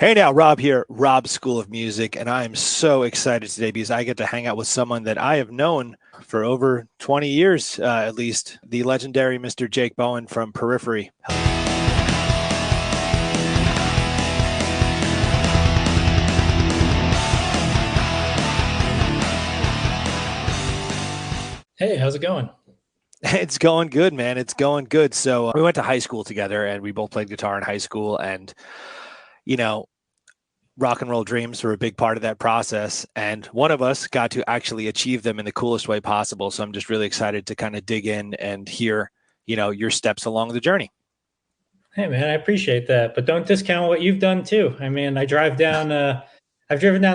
Hey now, Rob here, Rob School of Music, and I am so excited today because I get to hang out with someone that I have known for over 20 years, at least, the legendary Mr. Jake Bowen from Periphery. Hey, how's it going? It's going good, man. It's going good. So we went to high school together, and we both played guitar in high school, and you know, rock and roll dreams were a big part of that process. And one of us got to actually achieve them in the coolest way possible. So I'm just really excited to kind of dig in and hear, your steps along the journey. Hey, man, I appreciate that, but don't discount what you've done too. I mean, I've driven down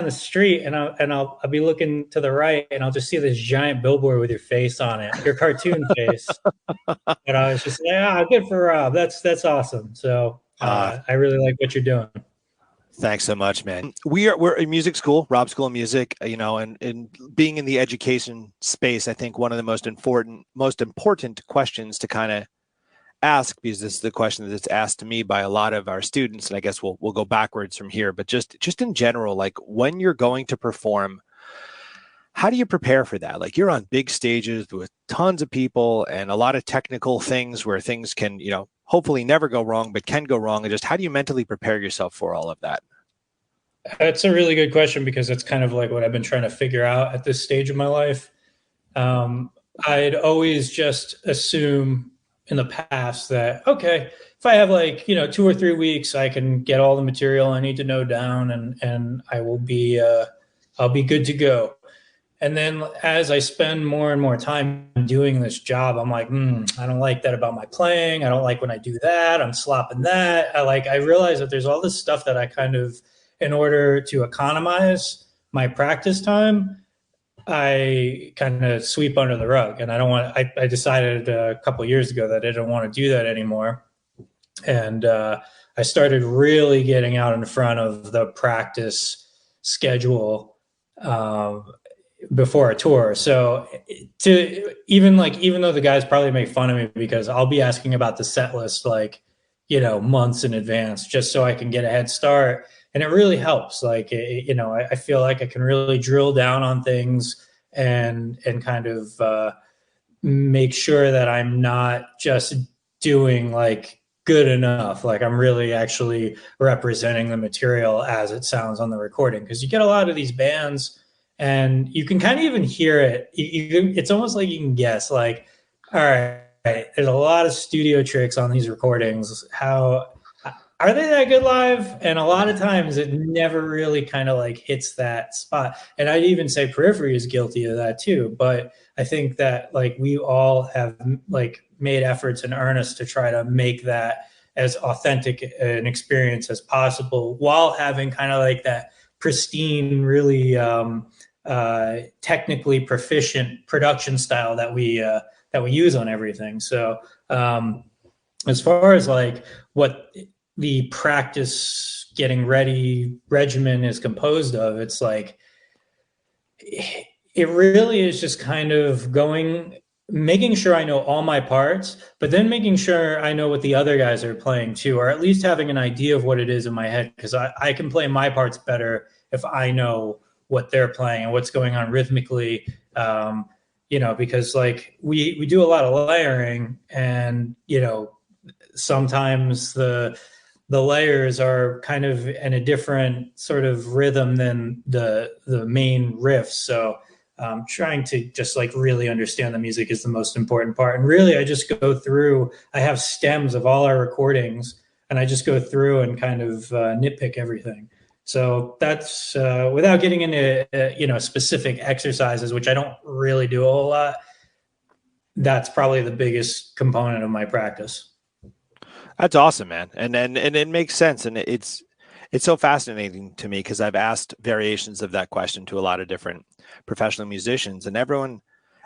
the street, and I'll be looking to the right, and I'll just see this giant billboard with your face on it, your cartoon face, and I was just like, good for Rob. That's awesome. So Uh, I really like what you're doing. Thanks so much, man. We're a music school, Rob School of Music, and being in the education space, I think one of the most important questions to kind of ask, because this is the question that's asked to me by a lot of our students, and I guess we'll go backwards from here, but just in general, like when you're going to perform, how do you prepare for that? Like you're on big stages with tons of people and a lot of technical things where things can, hopefully never go wrong, but can go wrong. And just how do you mentally prepare yourself for all of that? That's a really good question because it's kind of like what I've been trying to figure out at this stage of my life. Um, I'd always just assume in the past that, okay, if I have like, 2 or 3 weeks, I can get all the material I need to know down, and I'll be good to go. And then as I spend more and more time doing this job, I'm like, I don't like that about my playing. I don't like when I do that. I'm slopping that. I realize that there's all this stuff that I kind of, in order to economize my practice time, I kind of sweep under the rug. And I decided a couple of years ago that I didn't want to do that anymore. And I started really getting out in front of the practice schedule before a tour. So to even though the guys probably make fun of me because I'll be asking about the set list like, months in advance just so I can get a head start. And it really helps. I feel like I can really drill down on things and kind of make sure that I'm not just doing like good enough. Like I'm really actually representing the material as it sounds on the recording. Because you get a lot of these bands, and you can kind of even hear it. It's almost like you can guess. Like, all right, there's a lot of studio tricks on these recordings. How are they that good live? And a lot of times it never really kind of like hits that spot. And I'd even say Periphery is guilty of that too. But I think that like we all have like made efforts in earnest to try to make that as authentic an experience as possible while having kind of like that pristine, really technically proficient production style that we use on everything. So as far as like what the practice getting ready regimen is composed of, it's like it really is just kind of making sure I know all my parts, but then making sure I know what the other guys are playing too, or at least having an idea of what it is in my head, because I can play my parts better if I know what they're playing and what's going on rhythmically. Because like we do a lot of layering, and sometimes the layers are kind of in a different sort of rhythm than the main riffs. So trying to just like really understand the music is the most important part. And really, I just go through. I have stems of all our recordings, and I just go through and kind of nitpick everything. So that's without getting into specific exercises, which I don't really do a whole lot. That's probably the biggest component of my practice. That's awesome, man. And it makes sense. And it's so fascinating to me because I've asked variations of that question to a lot of different professional musicians, and everyone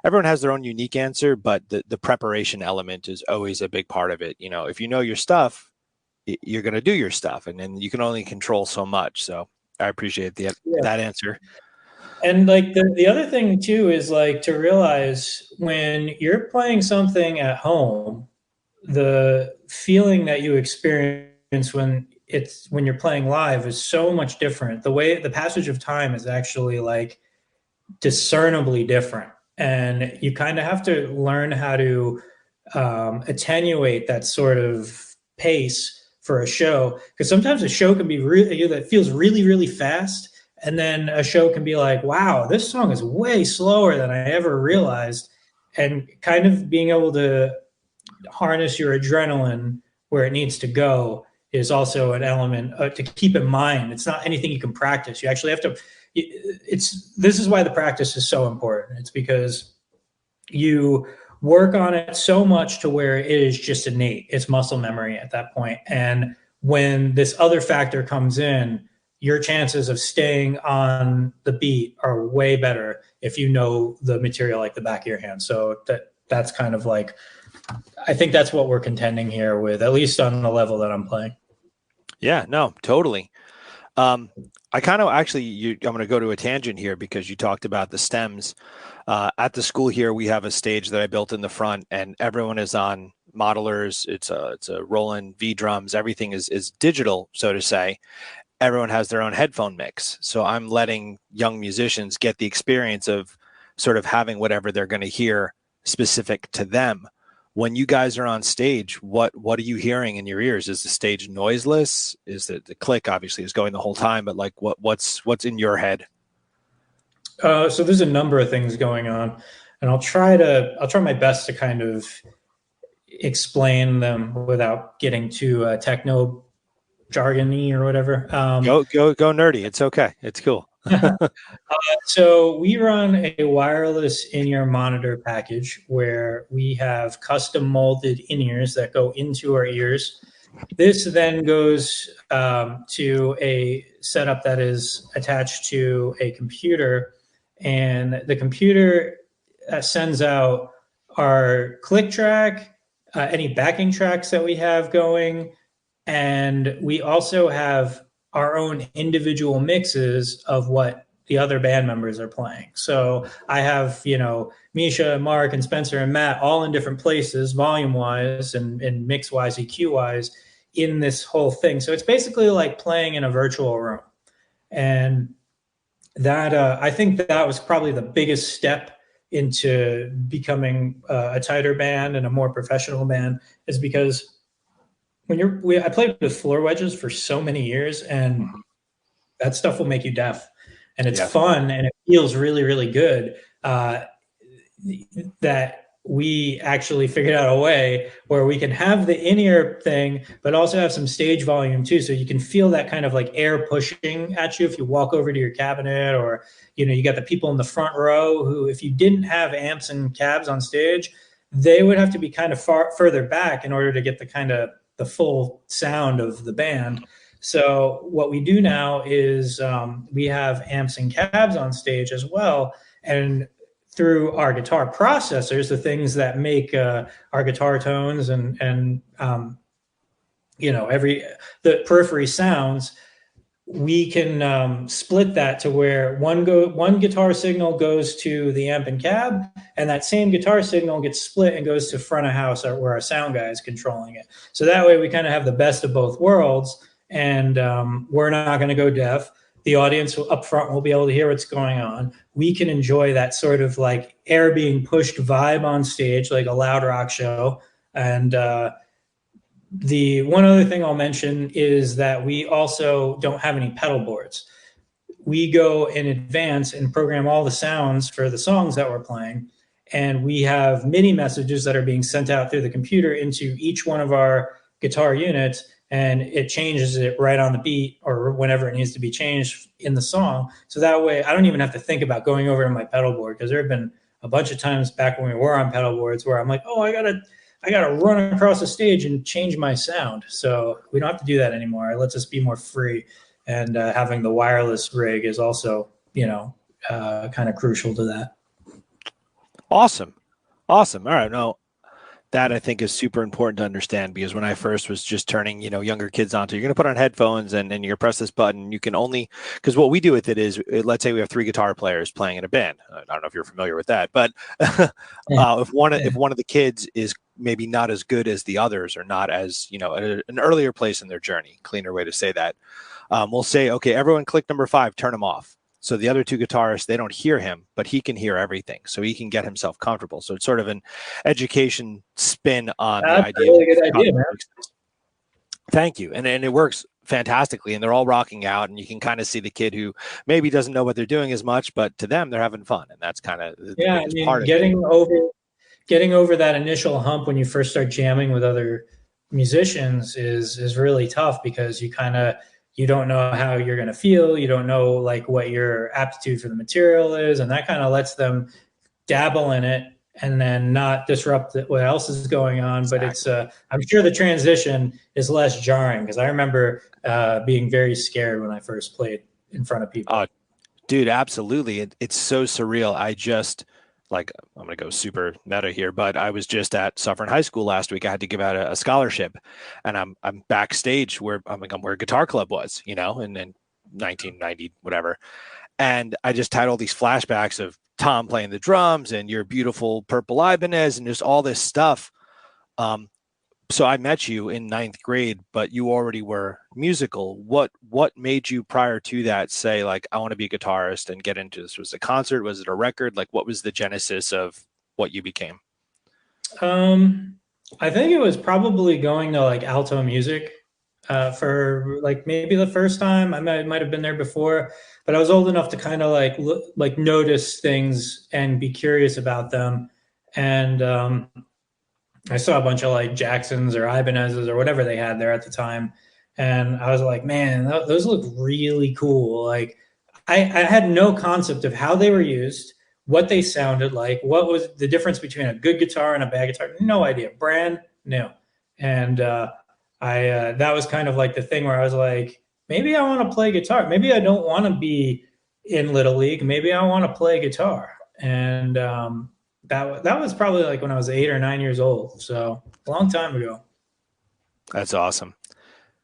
has their own unique answer, but the preparation element is always a big part of it. If you know your stuff, you're going to do your stuff, and then you can only control so much. So I appreciate Yeah. that answer. And like the other thing too is like to realize when you're playing something at home, the feeling that you experience when it's when you're playing live is so much different. The way the passage of time is actually like discernibly different, and you kind of have to learn how to attenuate that sort of pace for a show, because sometimes a show can be really that feels really really fast, and then a show can be like, wow, this song is way slower than I ever realized. And kind of being able to harness your adrenaline where it needs to go is also an element to keep in mind. It's not anything you can practice. You actually have to. This is why the practice is so important. It's because you work on it so much to where it is just innate. It's muscle memory at that point. And when this other factor comes in, your chances of staying on the beat are way better if you know the material like the back of your hand. So that's kind of like, I think that's what we're contending here with, at least on the level that I'm playing. Yeah, no, totally. I kind of actually, I'm going to go to a tangent here because you talked about the stems. At the school here, we have a stage that I built in the front, and everyone is on modelers. It's a Roland V drums. Everything is digital, so to say. Everyone has their own headphone mix. So I'm letting young musicians get the experience of sort of having whatever they're going to hear specific to them. When you guys are on stage, what are you hearing in your ears? Is the stage noiseless? Is the click obviously is going the whole time, but like what's in your head? So there's a number of things going on, and I'll try my best to kind of explain them without getting too techno jargony or whatever. Go nerdy. It's okay. It's cool. So we run a wireless in-ear monitor package where we have custom molded in-ears that go into our ears. This then goes to a setup that is attached to a computer, and the computer sends out our click track, any backing tracks that we have going, and we also have our own individual mixes of what the other band members are playing. So I have, Misha, Mark, and Spencer and Matt all in different places, volume wise and mix wise, EQ wise, in this whole thing. So it's basically like playing in a virtual room. And that I think that was probably the biggest step into becoming a tighter band and a more professional band, is because I played with floor wedges for so many years, and that stuff will make you deaf, and it's fun and it feels really, really good. That we actually figured out a way where we can have the in-ear thing, but also have some stage volume too. So you can feel that kind of like air pushing at you if you walk over to your cabinet, or, you got the people in the front row who, if you didn't have amps and cabs on stage, they would have to be kind of further back in order to get the kind of the full sound of the band. So what we do now is we have amps and cabs on stage as well. And through our guitar processors, the things that make our guitar tones and the Periphery sounds, we can split that to where one guitar signal goes to the amp and cab, and that same guitar signal gets split and goes to front of house where our sound guy is controlling it. So that way we kind of have the best of both worlds, and we're not going to go deaf. The audience up front will be able to hear what's going on. We can enjoy that sort of like air being pushed vibe on stage, like a loud rock show. And the one other thing I'll mention is that we also don't have any pedal boards. We go in advance and program all the sounds for the songs that we're playing. And we have MIDI messages that are being sent out through the computer into each one of our guitar units, and it changes it right on the beat or whenever it needs to be changed in the song. So that way I don't even have to think about going over to my pedal board, because there have been a bunch of times back when we were on pedal boards where I'm like, oh, I gotta run across the stage and change my sound. So we don't have to do that anymore. It lets us be more free. And having the wireless rig is also, kind of crucial to that. Awesome. All right. No, that I think is super important to understand, because when I first was just turning, younger kids onto, you're going to put on headphones and you're going to press this button. You can only, because what we do with it is, let's say we have 3 guitar players playing in a band. I don't know if you're familiar with that, but if one of the kids is maybe not as good as the others, or not as, an earlier place in their journey, cleaner way to say that, we'll say, okay, everyone click number 5, turn him off. So the other 2 guitarists, they don't hear him, but he can hear everything. So he can get himself comfortable. So it's sort of an education spin on the That's a idea really of good idea, man. Thank you. And it works fantastically, and they're all rocking out, and you can kind of see the kid who maybe doesn't know what they're doing as much, but to them they're having fun, and that's kind of the Yeah, I biggest mean, part of it. getting over that initial hump when you first start jamming with other musicians is really tough, because you don't know how you're going to feel. You don't know like what your aptitude for the material is, and that kind of lets them dabble in it and then not disrupt what else is going on. But it's I'm sure the transition is less jarring, because I remember being very scared when I first played in front of people. Dude, absolutely. It's so surreal. I'm going to go super meta here, but I was just at Suffern High School last week. I had to give out a scholarship, and I'm backstage where I'm where Guitar Club was, in 1990, whatever. And I just had all these flashbacks of Tom playing the drums and Your Beautiful Purple Ibanez and just all this stuff. So I met you in 9th grade, but you already were musical. What made you prior to that say, like, I want to be a guitarist and get into this? Was it a concert? Was it a record? Like, what was the genesis of what you became? I think it was probably going to like alto music for like maybe the first time. I might have been there before, but I was old enough to kind of like notice things and be curious about them. And I saw a bunch of like Jacksons or Ibanez's or whatever they had there at the time, and I was like, man, those look really cool. Like, I had no concept of how they were used, what they sounded like, what was the difference between a good guitar and a bad guitar. No idea, brand new. And I that was kind of like the thing where I was like, maybe I want to play guitar. Maybe I don't want to be in Little League. Maybe I want to play guitar. And that was probably like when I was 8 or 9 years old. So a long time ago. That's awesome.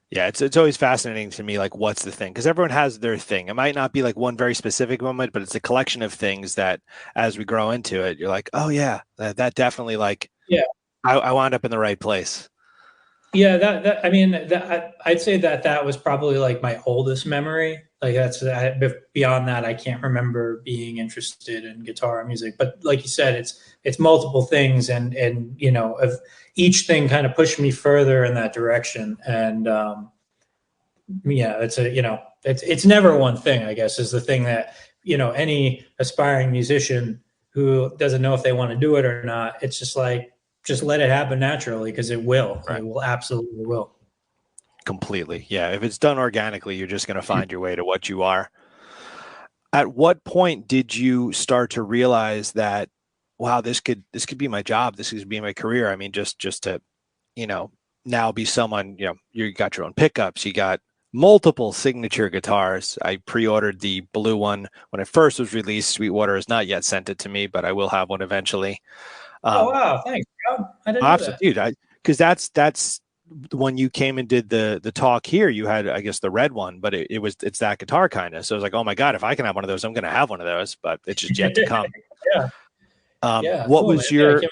Yeah, it's always fascinating to me, like, what's the thing? Because everyone has their thing. It might not be like one very specific moment, but it's a collection of things that, as we grow into it, you're like, oh yeah, that definitely, like, Yeah. I wound up in the right place. Yeah, I mean, I'd say that was probably like my oldest memory. Like beyond that, I can't remember being interested in guitar music. But like you said, it's multiple things, and of each thing kind of pushed me further in that direction. And yeah, it's never one thing. I guess is the thing that any aspiring musician who doesn't know if they want to do it or not. It's just like, just let it happen naturally, because it will. Right. It will absolutely will. Completely. Yeah. If it's done organically, you're just going to find your way to what you are. At what point did you start to realize that, wow, this could be my job. This could be my career. I mean, just to, now be someone, you got your own pickups, you got multiple signature guitars. I pre-ordered the blue one when it first was released. Sweetwater has not yet sent it to me, but I will have one eventually. Oh wow, thanks, bro. I didn't know that. Dude, because that's when you came and did the talk here, you had, I guess, the red one, but it's that guitar kind of. So I was like, oh my God, if I can have one of those, I'm going to have one of those, but it's just yet to come. Yeah. What cool, was man. your,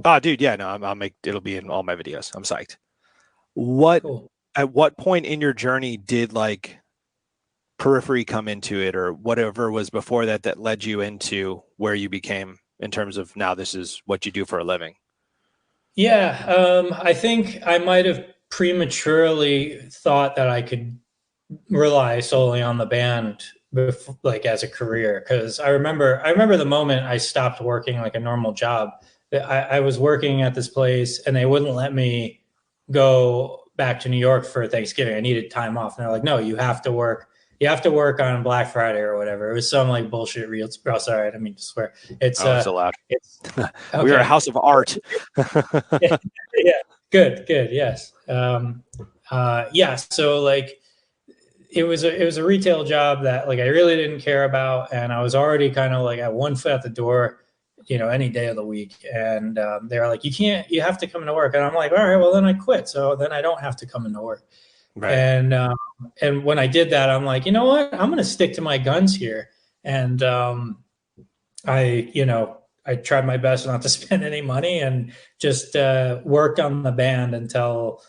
oh dude, yeah, no, I'll make, it'll be in all my videos. I'm psyched. Cool. At what point in your journey did like Periphery come into it, or whatever was before that led you into where you became, in terms of now this is what you do for a living? Yeah, I think I might have prematurely thought that I could rely solely on the band, like as a career. Because I remember the moment I stopped working like a normal job. I was working at this place, and they wouldn't let me go back to New York for Thanksgiving. I needed time off, and they're like, "No, you have to work. You have to work on Black Friday or whatever." It was some like bullshit. Real. Oh, sorry, I didn't mean to swear. It's Oh, it's allowed. it's okay. We are a house of art. Yeah, yeah. Good, yes. Yeah, so like it was a retail job that like I really didn't care about, and I was already kind of like at one foot at the door, any day of the week. And they were like, you have to come into work. And I'm like, all right, well then I quit, so then I don't have to come into work. Right. And when I did that, I'm like, you know what, I'm going to stick to my guns here. And I I tried my best not to spend any money and just worked on the band until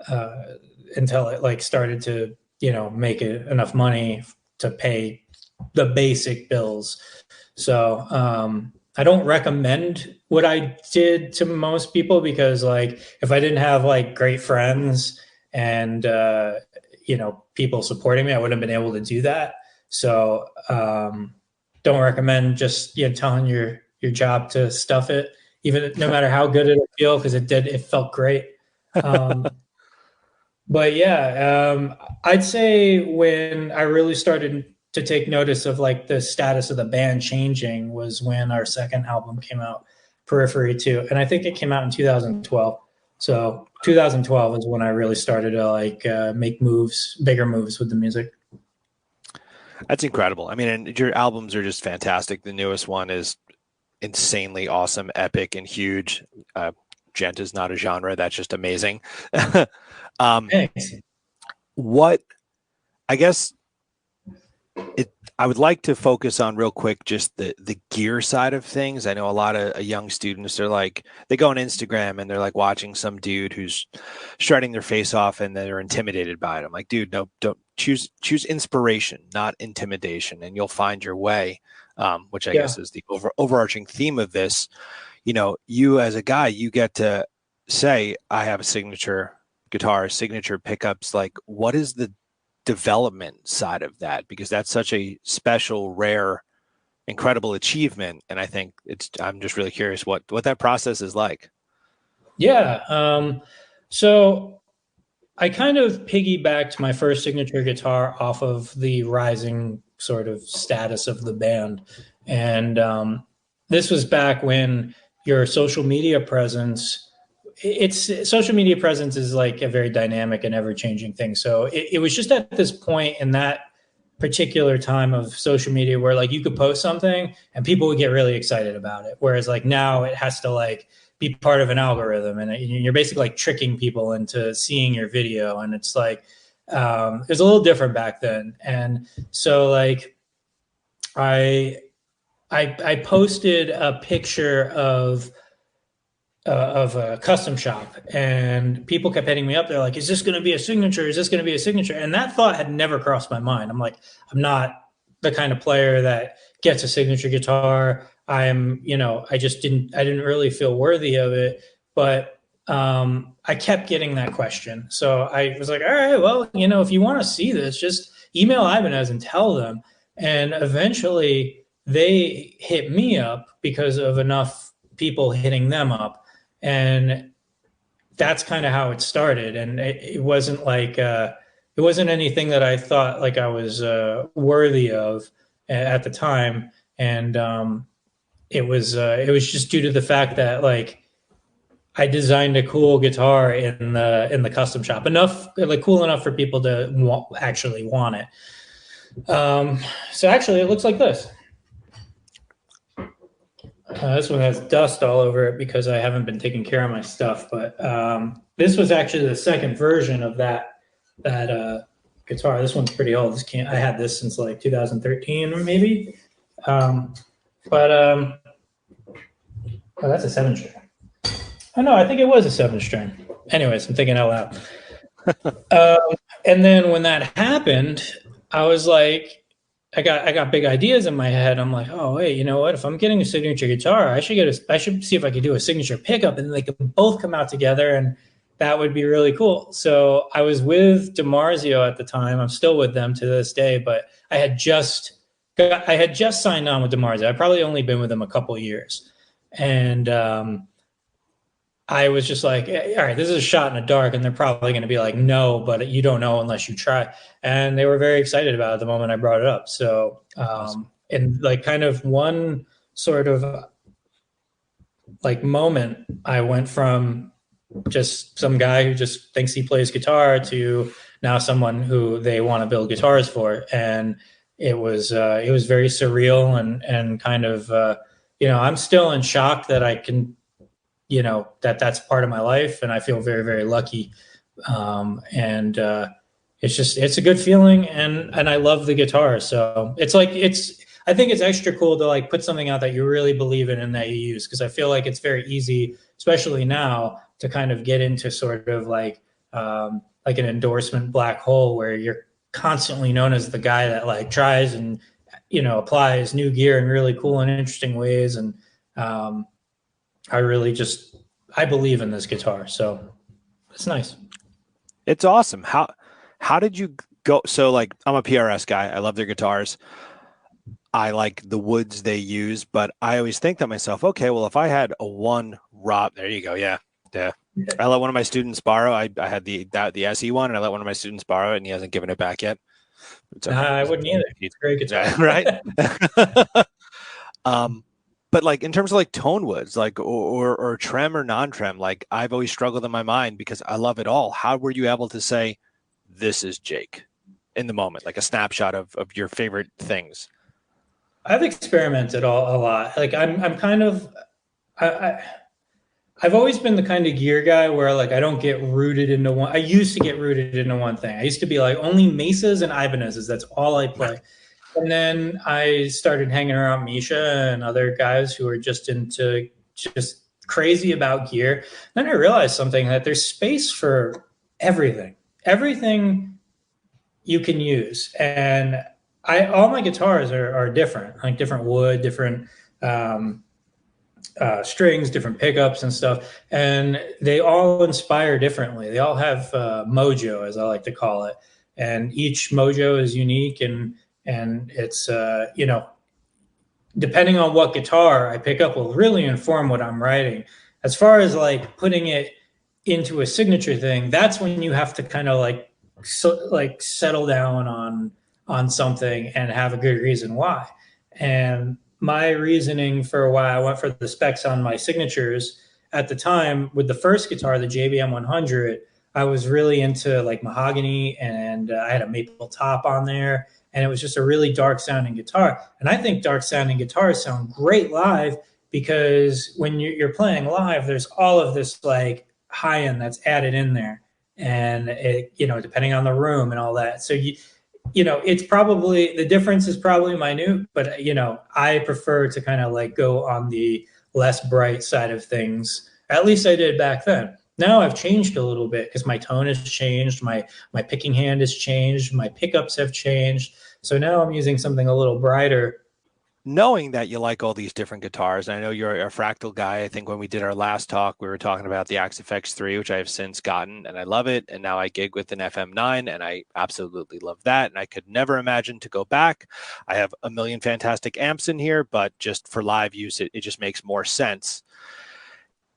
it like started to, you know, make it enough money to pay the basic bills. So I don't recommend what I did to most people, because like if I didn't have like great friends and you know, people supporting me, I wouldn't have been able to do that. So don't recommend just, you know, telling your job to stuff it, even no matter how good it'll feel, because it felt great. Um, but yeah, I'd say when I really started to take notice of like the status of the band changing was when our second album came out, Periphery 2, and I think it came out in 2012. So 2012 is when I really started to like make moves, bigger moves with the music. That's incredible. I mean, and your albums are just fantastic. The newest one is insanely awesome, epic, and huge. Gent is not a genre. That's just amazing. Thanks. What I guess I would like to focus on real quick just the gear side of things. I know a lot of young students, they're like, they go on Instagram and they're like watching some dude who's shredding their face off and they're intimidated by it. I'm like, dude, no, don't choose inspiration, not intimidation, and you'll find your way. Which I guess is the overarching theme of this. You know, you as a guy, you get to say, I have a signature guitar, signature pickups. Like, what is the development side of that? Because that's such a special, rare, incredible achievement. And I think I'm just really curious what that process is like. Yeah. So I kind of piggybacked my first signature guitar off of the rising sort of status of the band. And this was back when your social media presence, social media presence is like a very dynamic and ever changing thing. So it was just at this point in that particular time of social media where like you could post something and people would get really excited about it. Whereas like now it has to like be part of an algorithm, and you're basically like tricking people into seeing your video. And it's like, it was a little different back then. And so like I posted a picture of a custom shop, and people kept hitting me up. They're like, is this going to be a signature? Is this going to be a signature? And that thought had never crossed my mind. I'm like, I'm not the kind of player that gets a signature guitar. I'm, you know, I didn't really feel worthy of it, but I kept getting that question. So I was like, all right, well, you know, if you want to see this, just email Ibanez and tell them. And eventually they hit me up because of enough people hitting them up. And that's kind of how it started. And it wasn't like, it wasn't anything that I thought like I was worthy of at the time. And it was just due to the fact that like I designed a cool guitar in the custom shop, cool enough for people to actually want it. So actually, it looks like this. This one has dust all over it because I haven't been taking care of my stuff. But this was actually the second version of that guitar. This one's pretty old. I had this since like 2013 or maybe. Oh, that's a 7-string. Oh no, I think it was a 7-string. Anyways, I'm thinking out loud. And then when that happened, I was like, I got big ideas in my head. I'm like, oh wait, you know what? If I'm getting a signature guitar, I should see if I could do a signature pickup, and they could both come out together, and that would be really cool. So I was with DiMarzio at the time. I'm still with them to this day, but I had just signed on with DiMarzio. I'd probably only been with them a couple of years, and I was just like, all right, this is a shot in the dark, and they're probably going to be like, no, but you don't know unless you try. And they were very excited about it the moment I brought it up. So, in like kind of one sort of like moment, I went from just some guy who just thinks he plays guitar to now someone who they want to build guitars for. And it was very surreal and kind of, you know, I'm still in shock that I can, you know, that's part of my life, and I feel very, very lucky. It's a good feeling, and I love the guitar. So it's I think it's extra cool to like put something out that you really believe in and that you use, because I feel like it's very easy, especially now, to kind of get into sort of like an endorsement black hole where you're constantly known as the guy that like tries and applies new gear in really cool and interesting ways. And um, I really just I believe in this guitar, so it's nice. It's awesome. How did you go? So like I'm a PRS guy. I love their guitars. I like the woods they use, but I always think to myself, okay, well, if I had a one Rob, there you go, yeah, yeah. I let one of my students borrow. I had the SE one, and I let one of my students borrow it, and he hasn't given it back yet. It's okay. I wouldn't either. It's a great guitar. Yeah, right. But like in terms of like tone woods, like or trem or non-trem, like I've always struggled in my mind because I love it all. How were you able to say this is Jake in the moment, like a snapshot of your favorite things? I've experimented a lot. Like I'm kind of I, I've always been the kind of gear guy where like I don't get rooted into one. I used to get rooted into one thing. I used to be like only Mesas and Ibanez's. That's all I play. And then I started hanging around Misha and other guys who are just crazy about gear. Then I realized something, that there's space for everything. Everything you can use. And all my guitars are different, like different wood, different um, strings, different pickups and stuff, and they all inspire differently. They all have mojo, as I like to call it, and each mojo is unique, and it's depending on what guitar I pick up will really inform what I'm writing. As far as like putting it into a signature thing, that's when you have to kind of like settle down on something and have a good reason why. And my reasoning for why I went for the specs on my signatures at the time with the first guitar, the JBM 100, I was really into like mahogany, and I had a maple top on there, and it was just a really dark sounding guitar. And I think dark sounding guitars sound great live, because when you're playing live, there's all of this like high end that's added in there, and it depending on the room and all that. So it's probably, the difference is probably minute, but I prefer to kind of like go on the less bright side of things. At least I did back then. Now I've changed a little bit because my tone has changed, my picking hand has changed, my pickups have changed. So now I'm using something a little brighter. Knowing that you like all these different guitars, I know you're a fractal guy. I think when we did our last talk, we were talking about the Axe FX3, which I have since gotten, and I love it. And now I gig with an FM9, and I absolutely love that. And I could never imagine to go back. I have a million fantastic amps in here, but just for live use, it just makes more sense.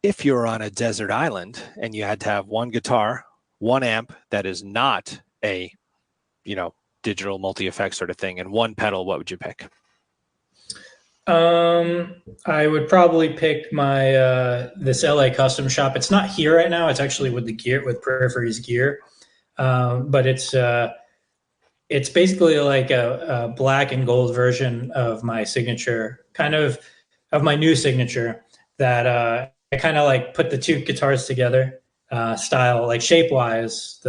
If you're on a desert island and you had to have one guitar, one amp that is not a, digital multi-effect sort of thing, and one pedal, what would you pick? I would probably pick my this LA custom shop. It's not here right now. It's actually with the gear, with Periphery's gear. But it's basically like a black and gold version of my signature, kind of my new signature, that I kind of like put the two guitars together, style, like shape wise,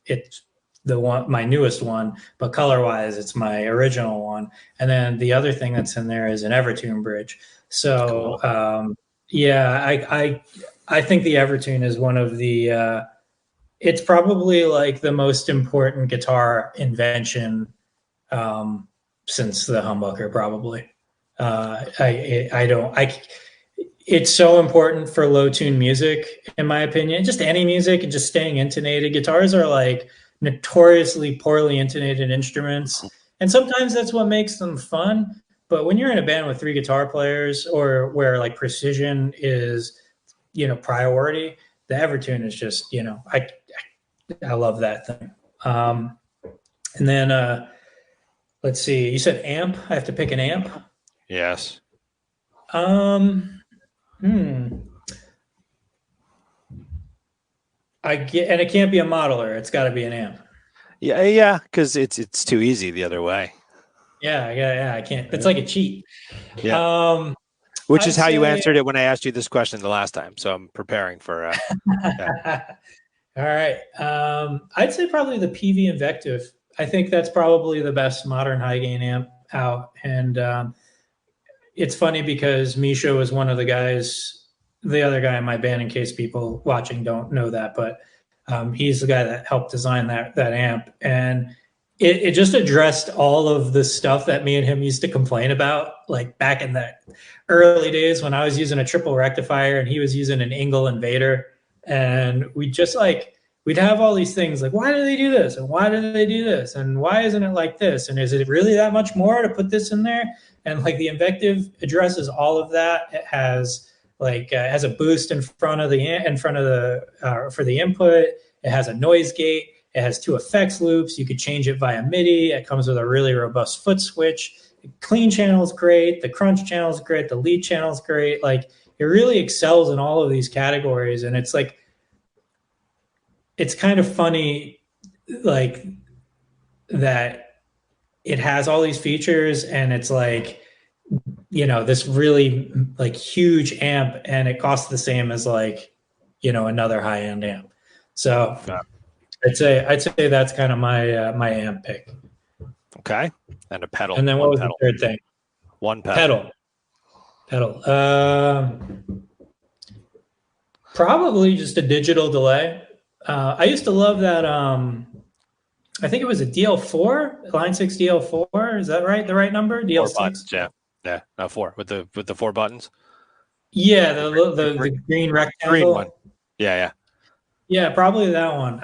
it's the one, my newest one, but color wise, it's my original one. And then the other thing that's in there is an Evertune bridge. So cool. Yeah, I think the Evertune is one of the it's probably like the most important guitar invention since the humbucker, probably. It's so important for low tune music, in my opinion. Just any music and just staying intonated. Guitars are like notoriously poorly intonated instruments, and sometimes that's what makes them fun. But when you're in a band with three guitar players, or where like precision is priority, the Evertune is just I love that thing. And then let's see, you said amp. I have to pick an amp. Yes. And it can't be a modeler. It's got to be an amp. Yeah, because it's too easy the other way. Yeah. I can't. It's like a cheat. Yeah. Which is how you answered it when I asked you this question the last time. So I'm preparing for. All right. I'd say probably the PV Invective. I think that's probably the best modern high gain amp out. And it's funny because Misha was one of the guys, the other guy in my band, in case people watching don't know that, but he's the guy that helped design that amp. And it just addressed all of the stuff that me and him used to complain about, like back in the early days when I was using a triple rectifier and he was using an Engel Invader. And we just like, we'd have all these things like, why do they do this? And why do they do this? And why isn't it like this? And is it really that much more to put this in there? And like the Invective addresses all of that. It has has a boost in front of the for the input. It has a noise gate. It has 2 effects loops. You could change it via MIDI. It comes with a really robust foot switch. The clean channel is great. The crunch channel is great. The lead channel is great. Like it really excels in all of these categories. And it's like, it's kind of funny, like that it has all these features and it's like, this really like huge amp and it costs the same as like, another high end amp. So yeah. I'd say that's kind of my my amp pick. Okay. And a pedal. And then what was the third thing? One pedal. Probably just a digital delay. I used to love that. I think it was a DL4, Line 6 DL4. Is that right? The right number? DL6. 4 buttons, yeah. No, 4 with the 4 buttons. Yeah, the green rectangle. Green one. Yeah. Yeah, probably that one.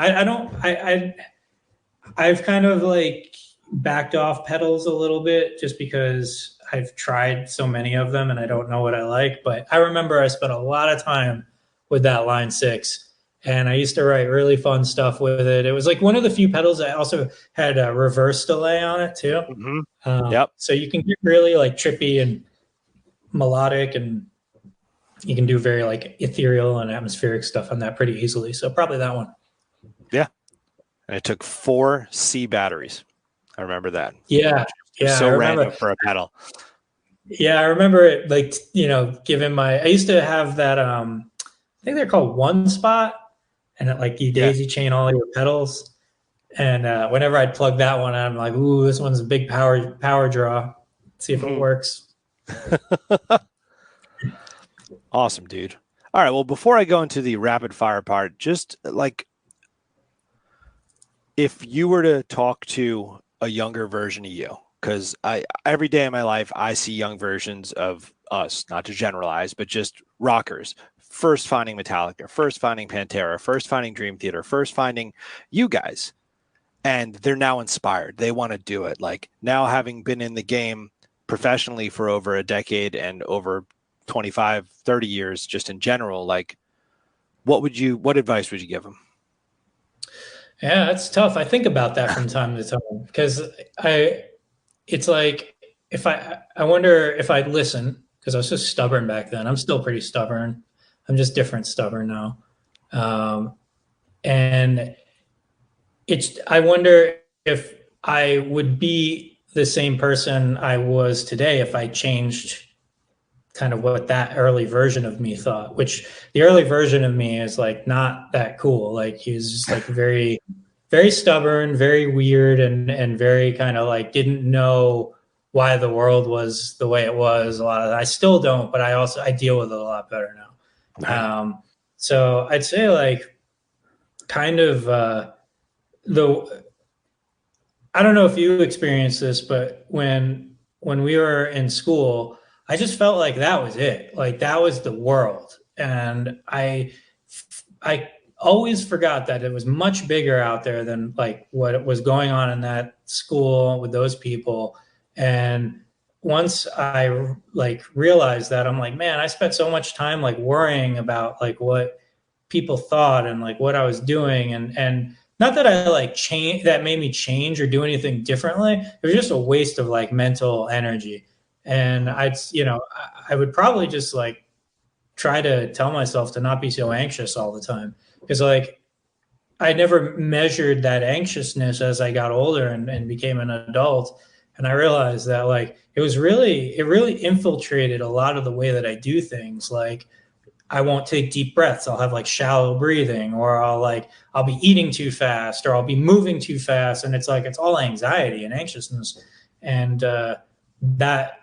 I've kind of like backed off pedals a little bit just because I've tried so many of them and I don't know what I like. But I remember I spent a lot of time with that Line 6 and I used to write really fun stuff with it. It was like one of the few pedals that also had a reverse delay on it too. Mm-hmm. Yep. So you can get really like trippy and melodic and you can do very like ethereal and atmospheric stuff on that pretty easily. So probably that one. Yeah. And it took 4 C batteries. I remember that. Yeah. So random for a pedal. Yeah. I remember it like, I used to have that, I think they're called One Spot and it like you daisy chain all your pedals. And whenever I'd plug that one, I'm like, ooh, this one's a big power draw. Let's see if it works. Awesome, dude. All right. Well, before I go into the rapid fire part, just like if you were to talk to a younger version of you, because every day in my life, I see young versions of us, not to generalize, but just rockers. First finding Metallica, first finding Pantera, first finding Dream Theater, first finding you guys. And they're now inspired. They want to do it. Like now having been in the game professionally for over a decade and over 25, 30 years, just in general, like what advice would you give them? Yeah, that's tough. I think about that from time to time because it's like I wonder if I'd listen because I was so stubborn back then. I'm still pretty stubborn. I'm just different stubborn now. And I wonder if I would be the same person I was today if I changed kind of what that early version of me thought, which the early version of me is like not that cool. Like he was just like very, very stubborn, very weird and very kind of like didn't know why the world was the way it was. I still don't, but I deal with it a lot better now. Right. So I'd say like kind of I don't know if you experienced this, but when we were in school, I just felt like that was it. Like that was the world. And I always forgot that it was much bigger out there than like what was going on in that school with those people. And once I like realized that, I'm like, man, I spent so much time like worrying about like what people thought and like what I was doing. And not that I like change that made me change or do anything differently. It was just a waste of like mental energy. And I would probably just like try to tell myself to not be so anxious all the time. Because like I never measured that anxiousness as I got older and became an adult. And I realized that like it really infiltrated a lot of the way that I do things. Like I won't take deep breaths. I'll have like shallow breathing, or I'll be eating too fast, or I'll be moving too fast. And it's like, it's all anxiety and anxiousness. And that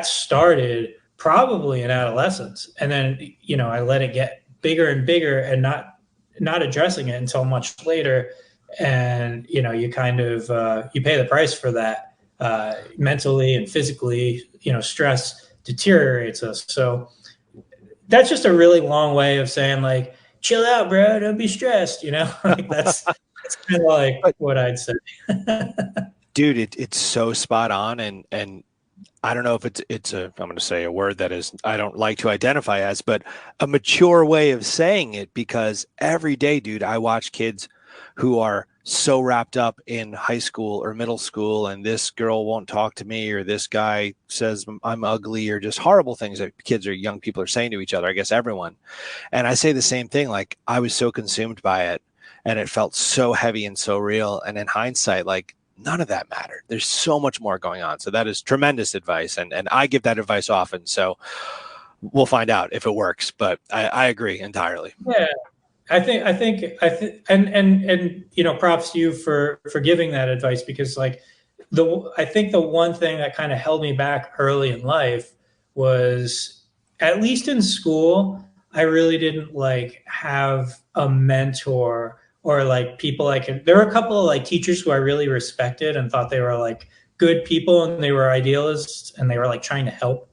started probably in adolescence, and then I let it get bigger and bigger, and not addressing it until much later. And you kind of you pay the price for that, mentally and physically. Stress deteriorates us. So that's just a really long way of saying, like, chill out, bro, don't be stressed. Like that's kind of like what I'd say. Dude, it's so spot on. And I don't know if I'm going to say a word that is, I don't like to identify as, but a mature way of saying it, because every day, dude, I watch kids who are so wrapped up in high school or middle school, and this girl won't talk to me, or this guy says I'm ugly, or just horrible things that kids or young people are saying to each other. I guess everyone. And I say the same thing. Like, I was so consumed by it, and it felt so heavy and so real. And in hindsight, like, none of that mattered. There's so much more going on. So that is tremendous advice. And I give that advice often. So we'll find out if it works, but I agree entirely. Yeah. I think, and props to you for giving that advice, because like I think the one thing that kind of held me back early in life was, at least in school, I really didn't like have a mentor, or like people there were a couple of like teachers who I really respected and thought they were like good people, and they were idealists, and they were like trying to help.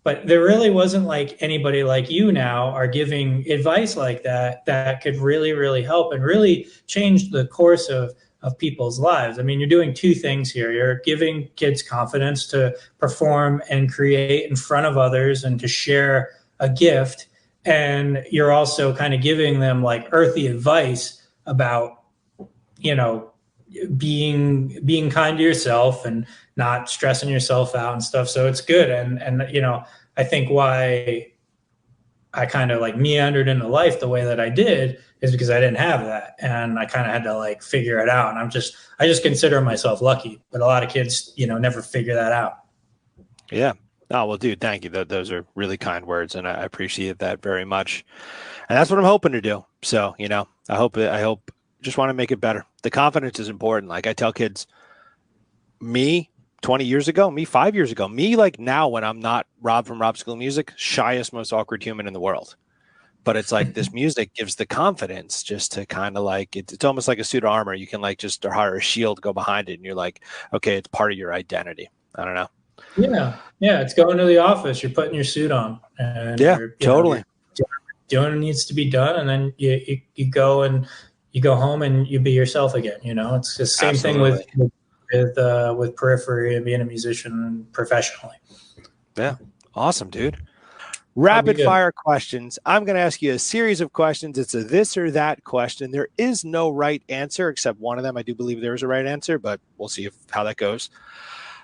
But there really wasn't like anybody like you now are giving advice like that could really, really help and really change the course of people's lives. I mean, you're doing two things here. You're giving kids confidence to perform and create in front of others and to share a gift. And you're also kind of giving them like earthy advice about, being kind to yourself and not stressing yourself out and stuff. So it's good. And I think why I kind of like meandered into life the way that I did is because I didn't have that, and I kind of had to like figure it out. And I just consider myself lucky, but a lot of kids, never figure that out. Yeah. Oh, well, dude, thank you. Those are really kind words, and I appreciate that very much. And that's what I'm hoping to do. So, I hope just want to make it better. The confidence is important. Like, I tell kids, me 20 years ago, me 5 years ago, me like now, when I'm not Rob from Rob School of Music, shyest, most awkward human in the world. But it's like this music gives the confidence just to kind of like, it's almost like a suit of armor. You can like just hire a shield, go behind it, and you're like, okay, it's part of your identity. I don't know. Yeah. It's going to the office. You're putting your suit on, and totally doing what needs to be done, and then you go and you go home and you be yourself again. It's the same Absolutely. thing with Periphery and being a musician professionally. Yeah. Awesome, dude. Rapid fire questions. I'm going to ask you a series of questions. It's a this or that question. There is no right answer except one of them. I do believe there is a right answer, but we'll see how that goes.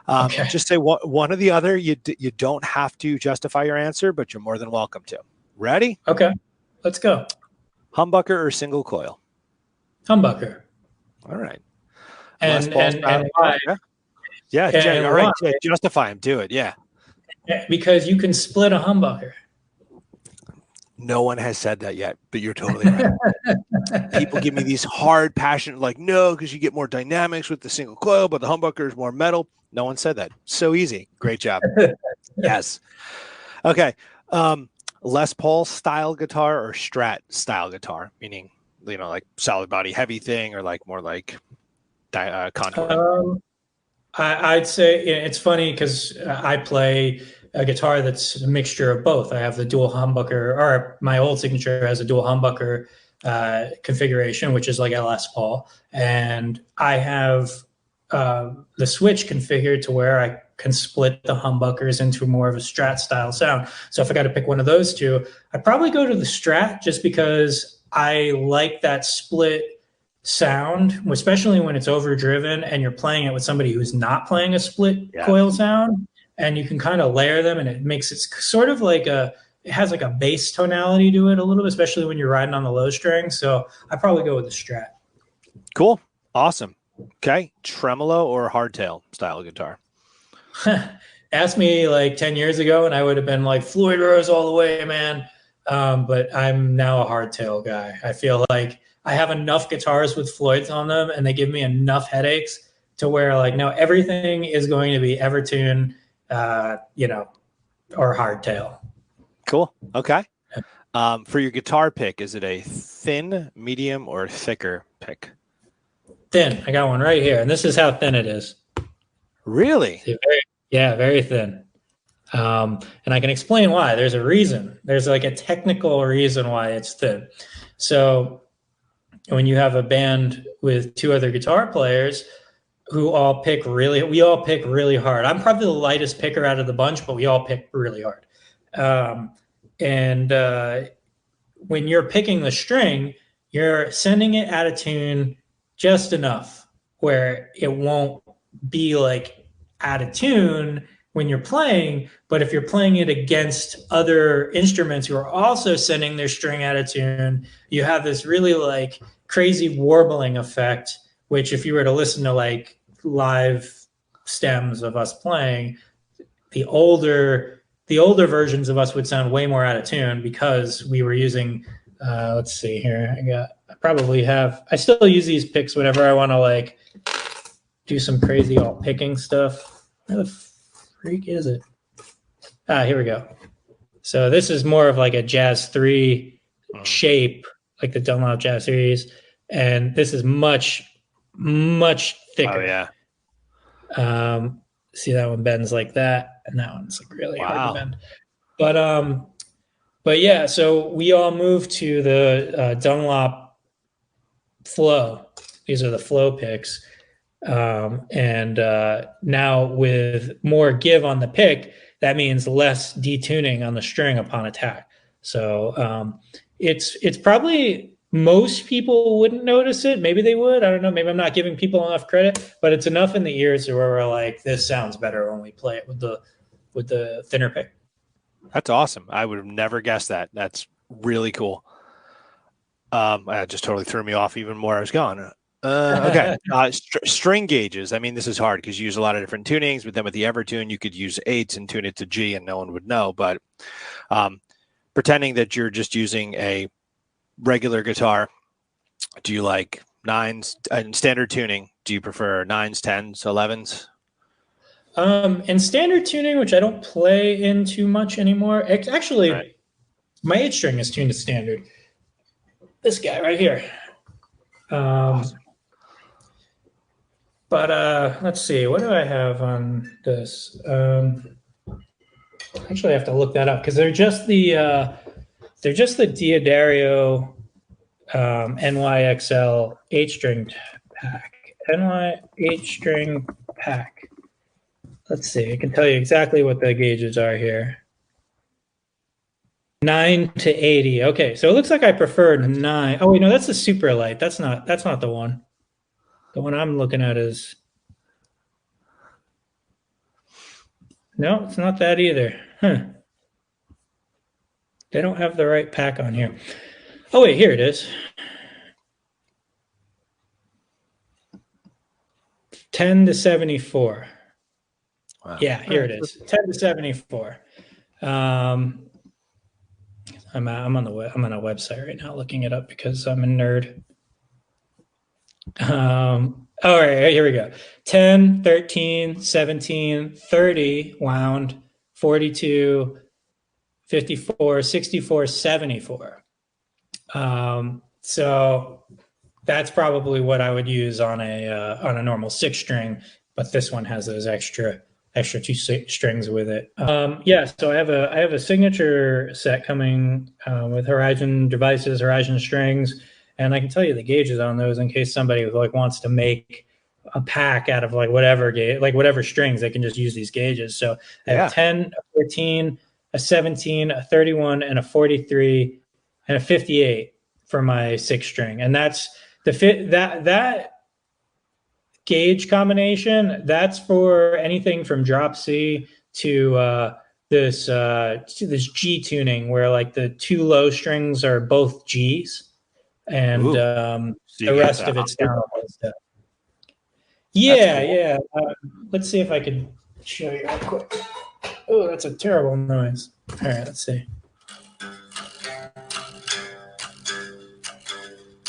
Okay. Just say one or the other. You don't have to justify your answer, but you're more than welcome to. Ready? Okay. Let's go. Humbucker or single coil? Humbucker. All right. And why? Yeah. All right. Yeah, justify him. Do it. Yeah. Because you can split a humbucker. No one has said that yet, but you're totally right. People give me these hard, passionate, like, no, because you get more dynamics with the single coil, but the humbucker is more metal. No one said that. So easy. Great job. Yes. Okay. Les Paul style guitar or Strat style guitar, meaning, like solid body heavy thing, or like more like contour. I'd say it's funny because I play a guitar that's a mixture of both. I have the dual humbucker, or my old signature has a dual humbucker configuration, which is like a Les Paul, and I have the switch configured to where I can split the humbuckers into more of a Strat style sound. So if I got to pick one of those two, I'd probably go to the Strat, just because I like that split sound, especially when it's overdriven and you're playing it with somebody who's not playing a split coil sound, and you can kind of layer them, and it makes it sort of like it has like a bass tonality to it a little bit, especially when you're riding on the low string. So I probably go with the Strat. Cool. Awesome. Okay. Tremolo or hardtail style guitar? Asked me like 10 years ago and I would have been like Floyd Rose all the way, man. But I'm now a hardtail guy. I feel like I have enough guitars with Floyds on them, and they give me enough headaches to where like now everything is going to be Evertune, or hardtail. Cool. Okay. For your guitar pick, is it a thin, medium, or thicker pick? Thin. I got one right here, and this is how thin it is. Really? Very thin. And I can explain why. There's a reason. There's like a technical reason why it's thin. So when you have a band with two other guitar players who we all pick really hard. I'm probably the lightest picker out of the bunch, but we all pick really hard. When you're picking the string, you're sending it out of tune just enough where it won't be like out of tune when you're playing, but if you're playing it against other instruments who are also sending their string out of tune, you have this really like crazy warbling effect, which if you were to listen to like live stems of us playing, the older versions of us would sound way more out of tune because we were using let's see here. I still use these picks whenever I want to like do some crazy all picking stuff. Where the freak is it? Here we go. So this is more of like a Jazz 3 shape, like the Dunlop Jazz Series, and this is much, much thicker. Oh yeah. See, that one bends like that, and that one's like really hard to bend. But yeah, so we all moved to the Dunlop Flow. These are the Flow picks. And now with more give on the pick, that means less detuning on the string upon attack. So it's probably most people wouldn't notice it. Maybe they would. I don't know. Maybe I'm not giving people enough credit, but it's enough in the ears where we're like, this sounds better when we play it with the thinner pick. That's awesome. I would have never guessed that. That's really cool. It just totally threw me off even more. I was gone. Okay. String gauges. I mean, this is hard because you use a lot of different tunings, but then with the Evertune, you could use 8s and tune it to G and no one would know. But pretending that you're just using a regular guitar, do you like 9s and standard tuning? Do you prefer 9s, 10s, 11s? In standard tuning, which I don't play in too much anymore, actually, my 8 string is tuned to standard. This guy right here. Awesome. But let's see, what do I have on this? Actually, I have to look that up because they're just the Diodario NYXL 8-string pack. NY 8-string pack. Let's see. I can tell you exactly what the gauges are here. 9 to 80. Okay, so it looks like I prefer 9. Oh wait, no, that's the super light. That's not the one. The one I'm looking at is no, it's not that either. Huh. They don't have the right pack on here. Oh wait, here it is. 10 to 74. Wow. Yeah, here it is. 10 to 74. I'm on a website right now looking it up because I'm a nerd. All right, here we go. 10, 13, 17, 30 wound, 42, 54, 64, 74. So that's probably what I would use on a normal 6-string, but this one has those extra 2 strings with it. So I have a signature set coming with Horizon devices, Horizon strings, and I can tell you the gauges on those in case somebody like wants to make a pack out of like whatever strings. They can just use these gauges. So I have 10, a 14, a 17, a 31, and a 43, and a 58 for my 6-string, and that's that gauge combination. That's for anything from drop C to this G tuning where like the 2 low strings are both G's and the rest of it's down a whole step. Yeah. Let's see if I can show you real quick. Oh, that's a terrible noise. All right, let's see.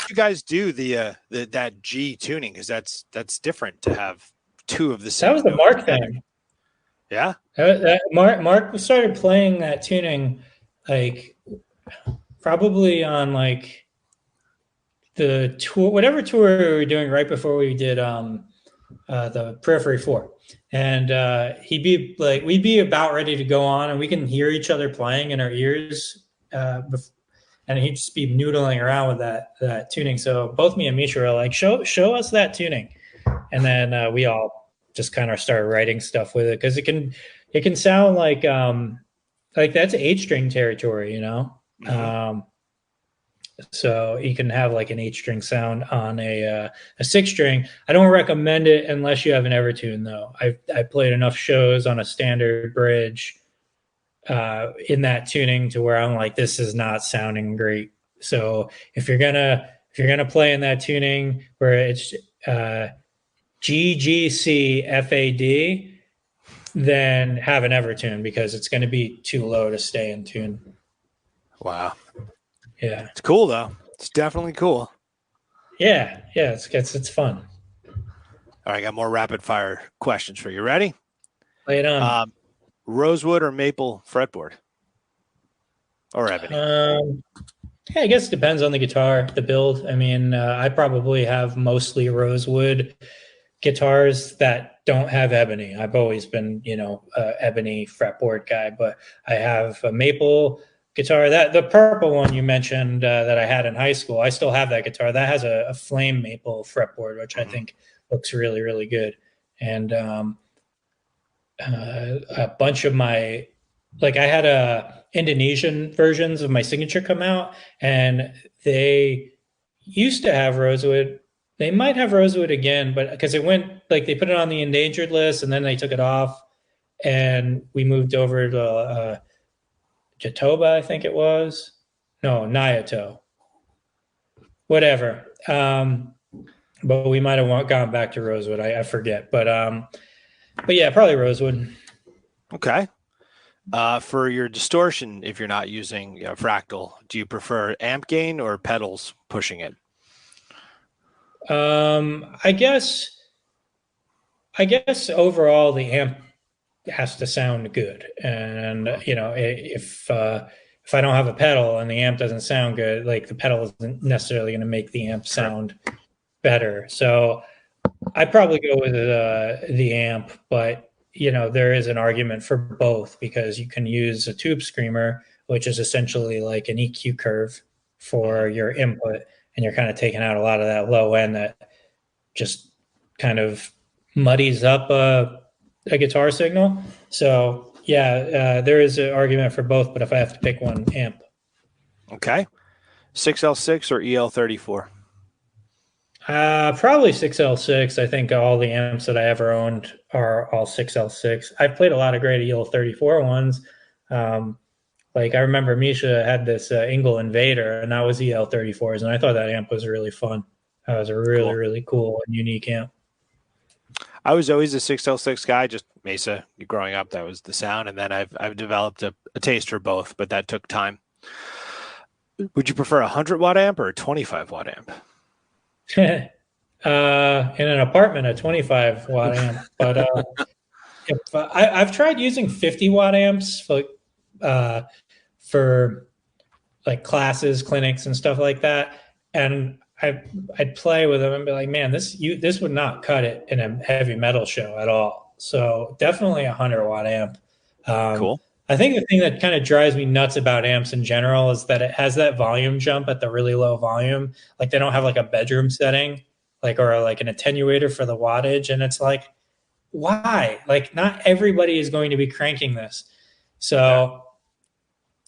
You guys do the that G tuning because that's different to have two of the That same was the note Mark together. thing. Yeah. Mark started playing that tuning like probably on like the tour, whatever tour we were doing right before we did the Periphery 4. And he'd be like, we'd be about ready to go on, and we can hear each other playing in our ears. And he'd just be noodling around with that tuning. So both me and Misha were like, show us that tuning. And then we all just kind of started writing stuff with it, because it can sound like that's H string territory, you know. Mm-hmm. So you can have like an 8-string sound on a 6-string. I don't recommend it unless you have an Evertune, though. I played enough shows on a standard bridge in that tuning to where I'm like, this is not sounding great. So if you're gonna play in that tuning where it's GGCFAD, then have an Evertune, because it's going to be too low to stay in tune. Wow. Yeah. It's cool though. It's definitely cool. Yeah. It's fun. All right, I got more rapid fire questions for you. Ready? Lay it on. Rosewood or maple fretboard? Or ebony? Yeah, I guess it depends on the guitar, the build. I mean, I probably have mostly rosewood guitars that don't have ebony. I've always been, ebony fretboard guy, but I have a maple guitar. That the purple one you mentioned that I had in high school, I still have that guitar. That has a flame maple fretboard, which I think looks really, really good. And a bunch of my, like, I had Indonesian versions of my signature come out, and they used to have rosewood. They might have rosewood again, but because it went, like, they put it on the endangered list and then they took it off, and we moved over to Jatoba, I think it was. No, Nyato. Whatever. But we might have gone back to rosewood. I forget. But yeah, probably rosewood. Okay. For your distortion, if you're not using fractal, do you prefer amp gain or pedals pushing it? I guess overall the amp has to sound good, and if I don't have a pedal and the amp doesn't sound good, like, the pedal isn't necessarily going to make the amp sound better. So I probably go with the amp, but there is an argument for both, because you can use a tube screamer, which is essentially like an EQ curve for your input, and you're kind of taking out a lot of that low end that just kind of muddies up a guitar signal. So yeah, there is an argument for both, but if I have to pick one, amp. Okay. 6L6 or EL34? Probably 6L6. I think all the amps that I ever owned are all 6L6. I've played a lot of great EL34 ones. Like, I remember Misha had this Engel Invader, and that was EL34s, and I thought that amp was really fun. That was a really, really cool and unique amp. I was always a 6L6 guy, just Mesa. Growing up, that was the sound, and then I've developed a taste for both, but that took time. Would you prefer a 100-watt amp or a 25-watt amp? In an apartment, a 25-watt amp. But I've tried using 50-watt amps for like classes, clinics, and stuff like that, and I'd play with them and be like, man, this would not cut it in a heavy metal show at all. So definitely a 100-watt amp. Cool. I think the thing that kind of drives me nuts about amps in general is that it has that volume jump at the really low volume. Like, they don't have like a bedroom setting, or like an attenuator for the wattage. And it's like, why? Like, not everybody is going to be cranking this. So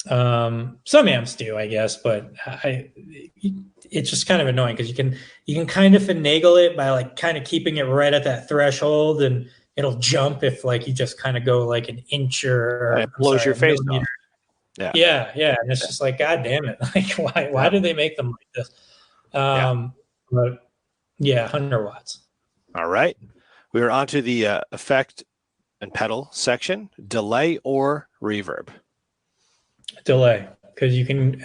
some amps do, I guess, but it's just kind of annoying, because you can kind of finagle it by like kind of keeping it right at that threshold, and it'll jump if like you just kind of go like an inch or it blows your face off. Yeah. And it's just like, God damn it. Like, why do they make them like this? But yeah, 100 watts. All right. We are on to the effect and pedal section. Delay or reverb? Delay, because you can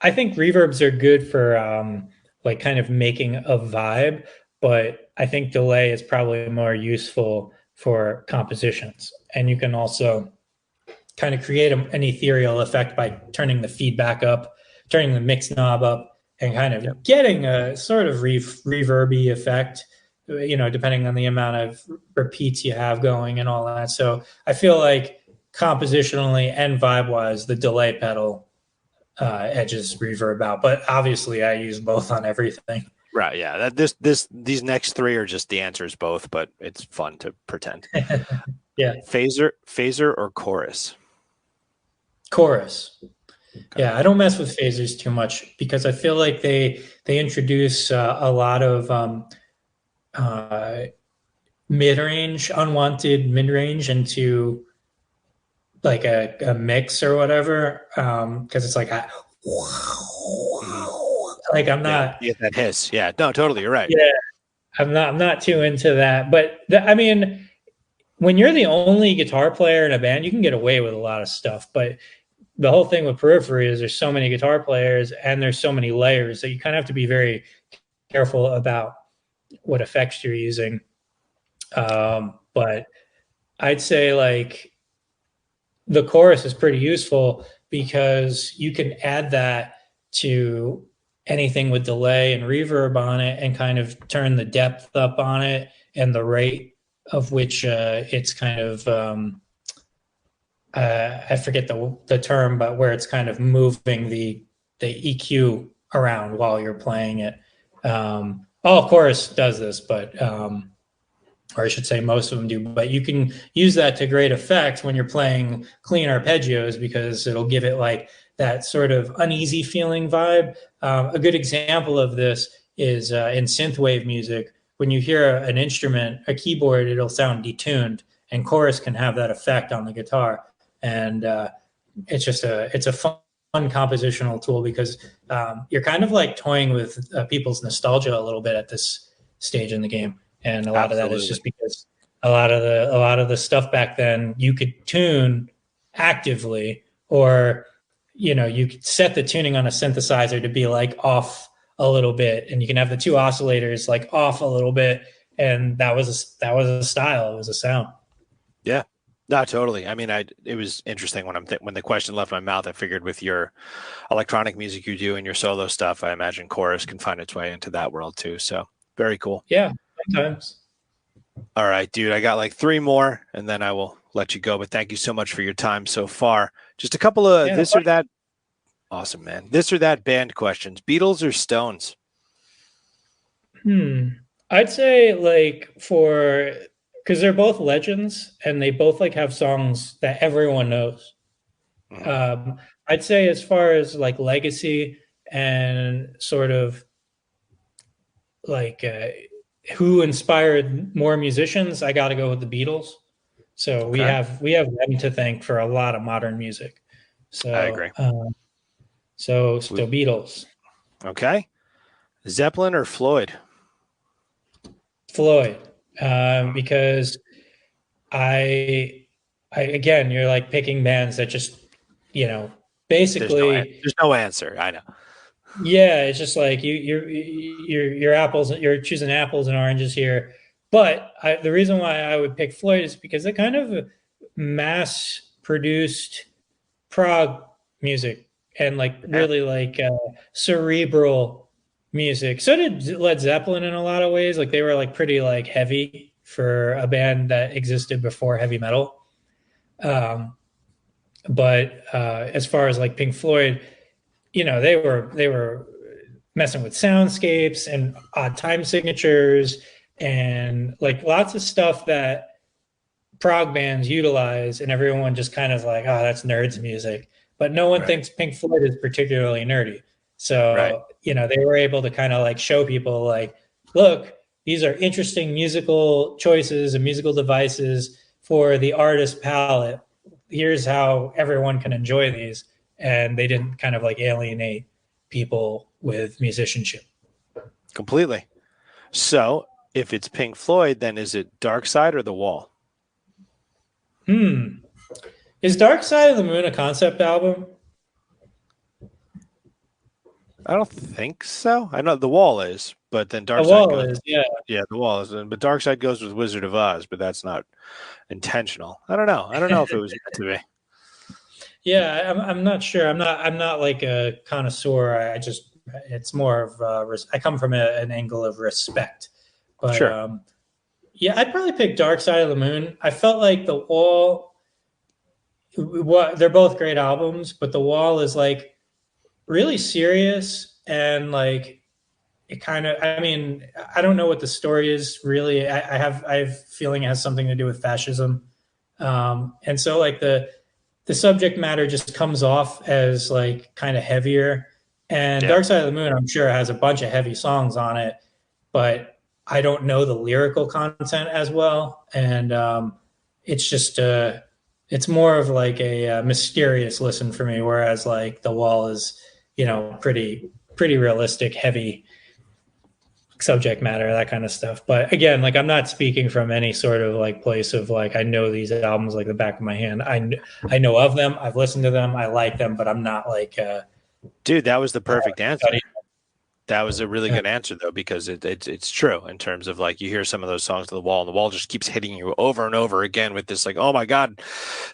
I think reverbs are good for like kind of making a vibe, but I think delay is probably more useful for compositions. And you can also kind of create an ethereal effect by turning the feedback up, turning the mix knob up, and kind Yep. of getting a sort of reverby effect, depending on the amount of repeats you have going and all that. So I feel like compositionally and vibe wise, the delay pedal edges reverb out. But obviously, I use both on everything. Right. Yeah. These next three are just the answers both, but it's fun to pretend. Yeah. Phaser or chorus? Chorus. Okay. Yeah, I don't mess with phasers too much because I feel like they introduce a lot of uh, mid range, unwanted mid range into like a mix or whatever. Because it's like Mm-hmm. like I'm Yeah. not. You get that hiss. Yeah. No, totally. You're right. Yeah, I'm not too into that. But I mean, when you're the only guitar player in a band, you can get away with a lot of stuff. But the whole thing with Periphery is there's so many guitar players and there's so many layers that you kind of have to be very careful about what effects you're using. But I'd say like the chorus is pretty useful because you can add that to anything with delay and reverb on it and kind of turn the depth up on it and the rate of which it's kind of I forget the term, but where it's kind of moving the EQ around while you're playing it. All of course does this, but or I should say most of them do, but you can use that to great effect when you're playing clean arpeggios because it'll give it like that sort of uneasy feeling vibe. A good example of this is in synthwave music. When you hear an instrument, a keyboard, it'll sound detuned, and chorus can have that effect on the guitar. And it's a fun compositional tool because you're kind of like toying with people's nostalgia a little bit at this stage in the game, and a lot of that is Absolutely. just because a lot of the stuff back then you could tune actively, or you could set the tuning on a synthesizer to be like off a little bit, and you can have the two oscillators like off a little bit, and that was a style, it was a sound. Yeah. No, totally. I mean, it was interesting when the question left my mouth. I figured with your electronic music you do and your solo stuff, I imagine chorus can find its way into that world too. So very cool. Yeah, sometimes. All right, dude. I got like three more, and then I will let you go. But thank you so much for your time so far. Just a couple of Yeah, no this or question. that. Awesome, man. This or that band questions. Beatles or Stones? Hmm. I'd say like for because they're both legends and they both like have songs that everyone knows. Mhm. Um, I'd say as far as like legacy and sort of like who inspired more musicians, I got to go with the Beatles. So we Okay, have we have them to thank for a lot of modern music. I So agree. so Beatles, Okay, Zeppelin or Floyd? Floyd, because I I again, you're like picking bands that just you know basically There's no answer. I know. yeah, it's just like you're apples. You're choosing apples and oranges here. But the reason why I would pick Floyd is because they kind of mass produced prog music and like Yeah. really like cerebral music. So did Led Zeppelin in a lot of ways. Like they were like pretty like heavy for a band that existed before heavy metal. Um, but as far as like Pink Floyd, they were messing with soundscapes and odd time signatures and like lots of stuff that prog bands utilize, and everyone just kind of like, oh, that's nerds music. But no one Right. thinks Pink Floyd is particularly nerdy. Right. So, they were able to kind of like show people like, look, these are interesting musical choices and musical devices for the artist palette. Here's how everyone can enjoy these. And they didn't kind of like alienate people with musicianship. Completely. So if it's Pink Floyd, then is it Dark Side or The Wall? Hmm. Is Dark Side of the Moon a concept album? I don't think so. I know The Wall is. but then The Dark Side Wall goes, is, yeah. yeah, the wall is, but Dark Side goes with Wizard of Oz, but that's not intentional. I don't know. I don't know if it was meant to be. Yeah, I'm not sure. I'm not like a connoisseur. I just it's more of I come from an angle of respect. But Sure. yeah, I'd probably pick Dark Side of the Moon. I felt like The Wall. What they're both great albums, but The Wall is like really serious and like it kind of. I mean, I don't know what the story is really. I have a feeling it has something to do with fascism, and so like the subject matter just comes off as like kind of heavier. And Yeah. Dark Side of the Moon, I'm sure, has a bunch of heavy songs on it, but I don't know the lyrical content as well. And it's just it's more of like a mysterious listen for me. Whereas like The Wall is, pretty realistic, heavy subject matter, that kind of stuff. But again, like I'm not speaking from any sort of like place of like I know these albums like the back of my hand. I know of them. I've listened to them. I like them, but I'm not like Dude, that was the perfect answer. study. That was a really Yeah. good answer though, because it's true in terms of like you hear some of those songs to the wall, and the wall just keeps hitting you over and over again with this like, oh my God,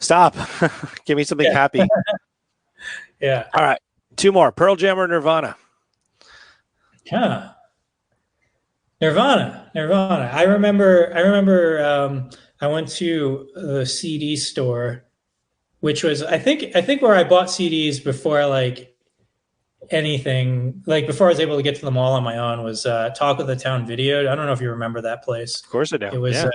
stop. Give me something Yeah. happy. Yeah. All right. Two more. Pearl Jam or Nirvana? Yeah. Nirvana. I remember I went to the CD store, which was I think where I bought CDs before like anything, like before I was able to get to the mall on my own, was Talk of the Town Video. I don't know if you remember that place. Of course I do. It was Yeah.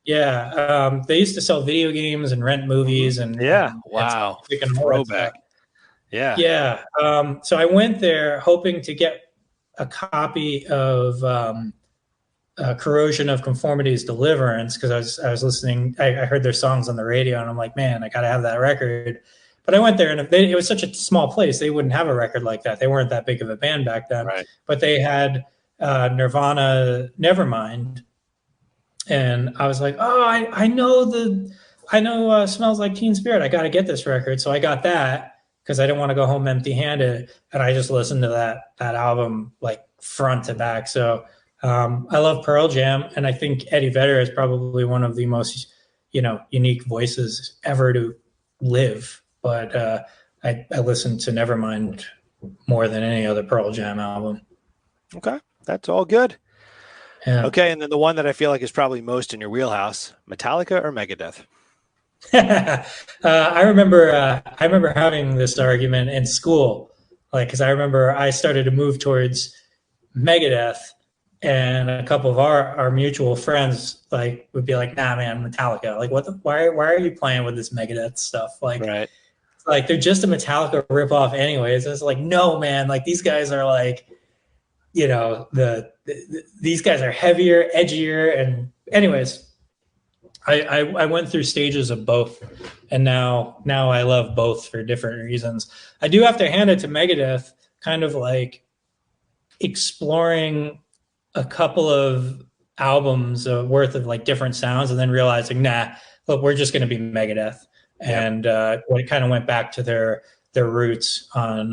yeah. They used to sell video games and rent Mhm. movies Yeah. and Wow. music and all that stuff. Throwback. Yeah. Yeah. So I went there hoping to get a copy of Corrosion of Conformity's Deliverance because I was listening. I heard their songs on the radio, and I'm like, man, I got to have that record. But I went there, and it was such a small place; they wouldn't have a record like that. They weren't that big of a band back then. Right. But they had Nirvana, Nevermind, and I was like, oh, I know Smells Like Teen Spirit. I got to get this record, so I got that because I didn't want to go home empty-handed, and I just listened to that album like front to back. So I love Pearl Jam, and I think Eddie Vedder is probably one of the most unique voices ever to live. But I listened to Nevermind more than any other Pearl Jam album. Okay. That's all good. Yeah. Okay. And then the one that I feel like is probably most in your wheelhouse, Metallica or Megadeth? I remember having this argument in school, like because I remember I started to move towards Megadeth, and a couple of our mutual friends like would be like, "Nah, man, Metallica. Like, why are you playing with this Megadeth stuff? Right. Like they're just a Metallica ripoff, anyways." It's like, no, man. Like these guys are like, these guys are heavier, edgier, and anyways. I went through stages of both, and now I love both for different reasons. I do have to hand it to Megadeth, kind of like exploring a couple of albums worth of like different sounds, and then realizing, nah, look, we're just going to be Megadeth, and when it kind of went back to their roots on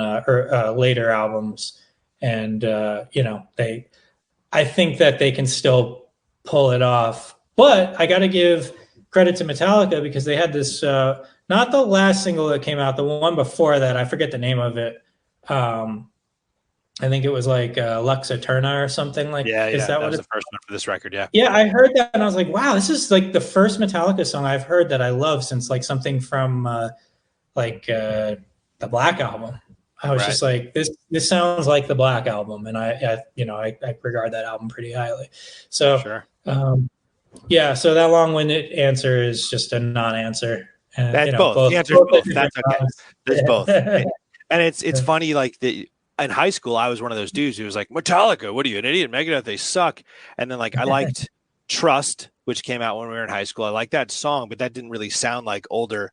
later albums, and I think that they can still pull it off. But I got to give credit to Metallica because they had this, not the last single that came out, the one before that. I forget the name of it. I think it was like Lux Eterna or something like that. Yeah. Is That what was it's the first one for this record. Yeah. Yeah, I heard that and I was like, wow, this is like the first Metallica song I've heard that I love since like something from the Black Album. I was just like, this sounds like the Black Album, and I regard that album pretty highly. So Sure. Yeah, so that long-winded answer is just a non-answer. That's both. The answer is both. That's okay. There's both. And it's funny, like in high school, I was one of those dudes who was like, Metallica, what are you, an idiot? Megadeth, they suck. And then like I liked Trust, which came out when we were in high school. I liked that song, but that didn't really sound like older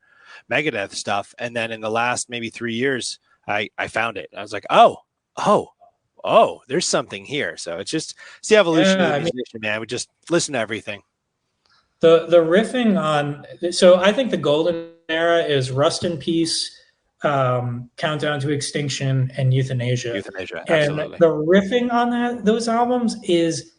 Megadeth stuff. And then in the last maybe 3 years, I found it. I was like, oh, there's something here. So it's the evolution of the musician, man. We just listen to everything. The riffing on, so I think the golden era is Rust in Peace, Countdown to Extinction, and Euthanasia. Euthanasia, And absolutely. the riffing on those albums is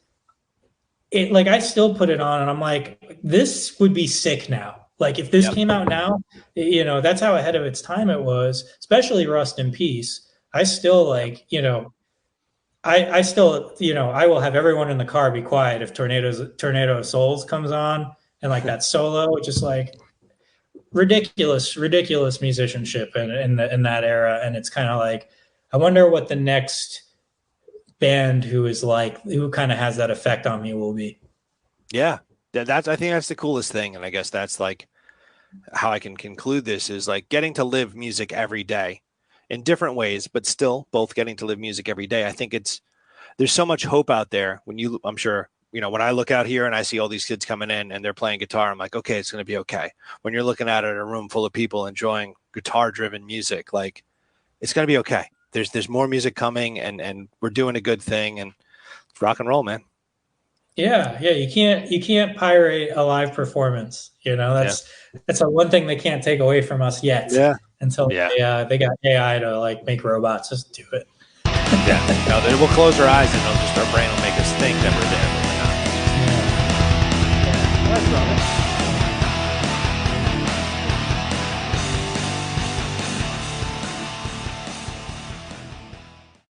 it, like, I still put it on and I'm like, this would be sick now. Like if this came out now, that's how ahead of its time it was, especially Rust in Peace. I still like, I still, I will have everyone in the car be quiet if Tornado of Souls comes on, and like that solo, just like ridiculous musicianship in that era. And it's kind of like, I wonder what the next band who kind of has that effect on me will be. Yeah, I think that's the coolest thing, and I guess that's like how I can conclude this is like getting to live music every day in different ways, but still both getting to live music every day. I think there's so much hope out there. I'm sure, when I look out here and I see all these kids coming in and they're playing guitar, I'm like, okay, it's going to be okay. When you're looking at it in a room full of people enjoying guitar driven music, like it's going to be okay. There's more music coming, and we're doing a good thing, and it's rock and roll, man. Yeah, you can't pirate a live performance. That's a one thing they can't take away from us yet. Yeah. Until Yeah. they got AI to like make robots just do it. Yeah. No, we'll close our eyes and our brain will make us think that we're there, but we're not. Yeah. That's